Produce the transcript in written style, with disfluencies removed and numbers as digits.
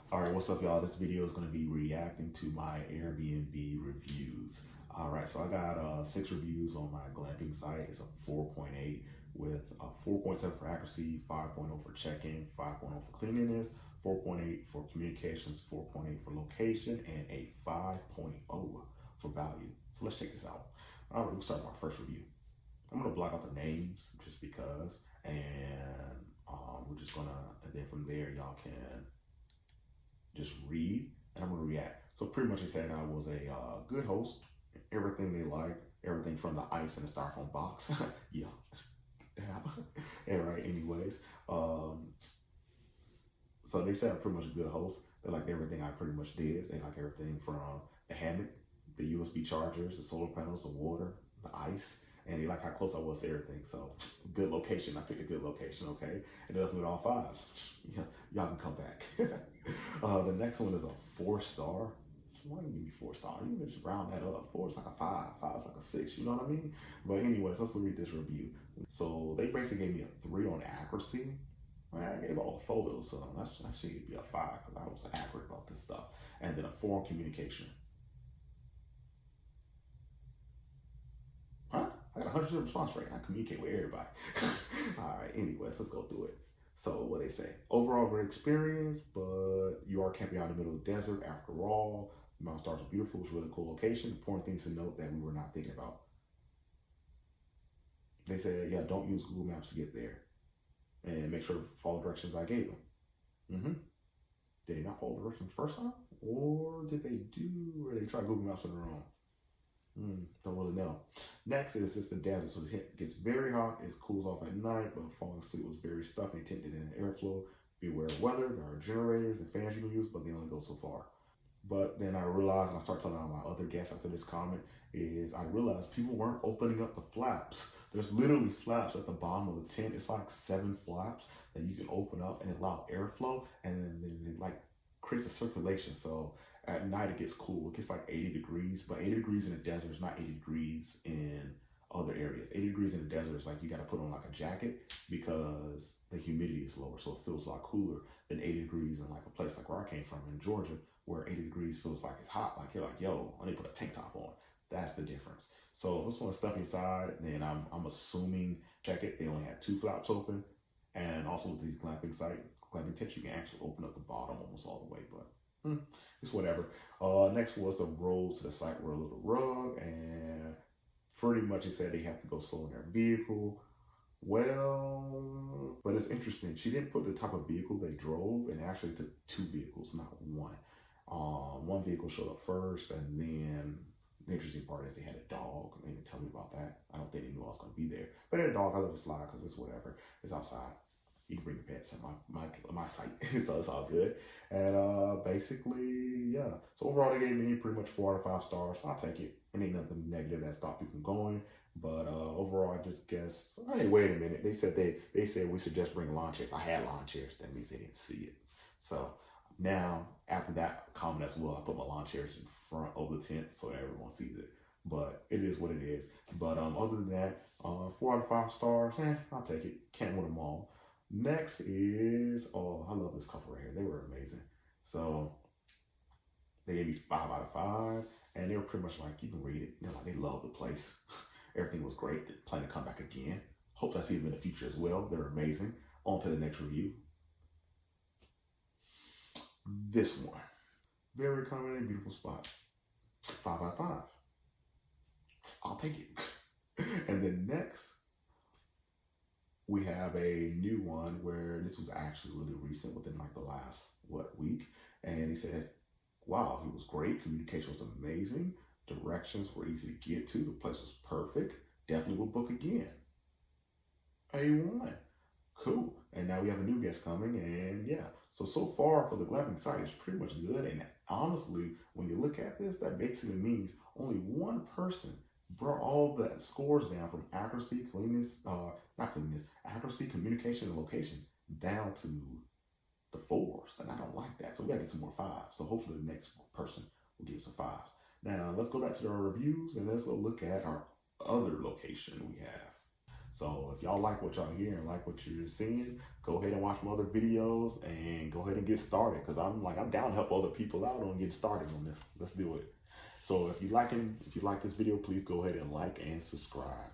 All right, what's up, y'all? This video is going to be reacting to my Airbnb reviews. All right, so I got 6 reviews on my glamping site. It's a 4.8 with a 4.7 for accuracy, 5.0 for check-in, 5.0 for cleanliness, 4.8 for communications, 4.8 for location, and a 5.0 for value. So let's check this out. All right, we'll start with my first review. I'm going to block out the names just because, and we're just going to, and then from there, y'all can just read, and I'm gonna react. So pretty much they said I was a good host, everything they liked, everything from the ice in the styrofoam box. Yeah. And right, anyways. So they said I'm pretty much a good host. They liked everything I pretty much did. They liked everything from the hammock, the USB chargers, the solar panels, the water, the ice, and they like how close I was to everything. So good location. I picked a good location, okay? And they left me with all 5s. Yeah, y'all can come back. The next one is a 4-star. Why do you give me 4-star? You can just round that up. 4 is like a 5, 5 is like a 6, you know what I mean? But anyways, let's read this review. So they basically gave me a 3 on accuracy. I gave all the photos, so that should be a 5 because I was accurate about this stuff. And then a 4 on communication. Huh? I got 100% response rate. I communicate with everybody. All right, anyways, let's go through it. So what they say, overall great experience, but you are camping out in the middle of the desert. After all, the Mount Stars are beautiful. It's a really cool location. Important things to note that we were not thinking about. They said, yeah, don't use Google Maps to get there. And make sure to follow directions I gave them. Did they not follow directions first time? Or did they do, or they try Google Maps on their own? Don't really know. Next is it's the desert, so it gets very hot. It cools off at night, but falling asleep was very stuffy, tinted in airflow. Beware of weather. There are generators and fans you can use, but they only go so far. But then I realized, and I start telling all my other guests after this comment, is I realized people weren't opening up the flaps. There's literally flaps at the bottom of the tent. It's like 7 flaps that you can open up and allow airflow, and then it like creates a circulation. So at night it gets cool. It gets like 80 degrees, but 80 degrees in the desert is not 80 degrees in other areas. 80 degrees in the desert is like you got to put on like a jacket because the humidity is lower, so it feels a lot cooler than 80 degrees in like a place like where I came from in Georgia, where 80 degrees feels like it's hot. Like you're like, yo, I need to put a tank top on. That's the difference. So if it's one stuff inside, then I'm assuming, check it, they only had 2 flaps open. And also with these glamping tents, you can actually open up the bottom almost all the way, but it's whatever. Next was the roads to the site were a little rough, and pretty much it said they have to go slow in their vehicle. Well, but it's interesting. She didn't put the type of vehicle they drove, and actually took 2 vehicles, not 1. One vehicle showed up first, and then the interesting part is they had a dog. They didn't tell me about that. I don't think they knew I was going to be there. But they had a dog. I let it slide because it's whatever. It's outside. You can bring your pets at my site, so it's all good. And basically, yeah. So overall, they gave me pretty much 4 out of 5 stars. I'll take it. It ain't nothing negative that stopped people from going. But overall, I just guess. Hey, wait a minute. They said we suggest bringing lawn chairs. I had lawn chairs. That means they didn't see it. So now after that comment as well, I put my lawn chairs in front of the tent so that everyone sees it. But it is what it is. But other than that, 4 out of 5 stars. I'll take it. Can't win them all. Next is, oh, I love this couple right here. They were amazing. So they gave me 5 out of 5, and they were pretty much like, you can read it. They're like, they love the place. Everything was great. They plan to come back again. Hope I see them in the future as well. They're amazing. On to the next review. This one. Very common and beautiful spot. 5 out of 5. I'll take it. And then next, we have a new one where this was actually really recent, within like the last, week. And he said, wow, he was great. Communication was amazing. Directions were easy to get to. The place was perfect. Definitely will book again. A1. Cool. And now we have a new guest coming, and yeah. So far for the glamping site, it's pretty much good. And honestly, when you look at this, that basically means only one person brought all the scores down from accuracy, accuracy, communication, and location down to the 4s, and I don't like that. So we gotta get some more 5s. So hopefully the next person will give us a 5. Now let's go back to our reviews and let's go look at our other location we have. So if y'all like what y'all hear and like what you're seeing, go ahead and watch my other videos and go ahead and get started. Cause I'm down to help other people out on getting started on this. Let's do it. So if you like this video, please go ahead and like and subscribe.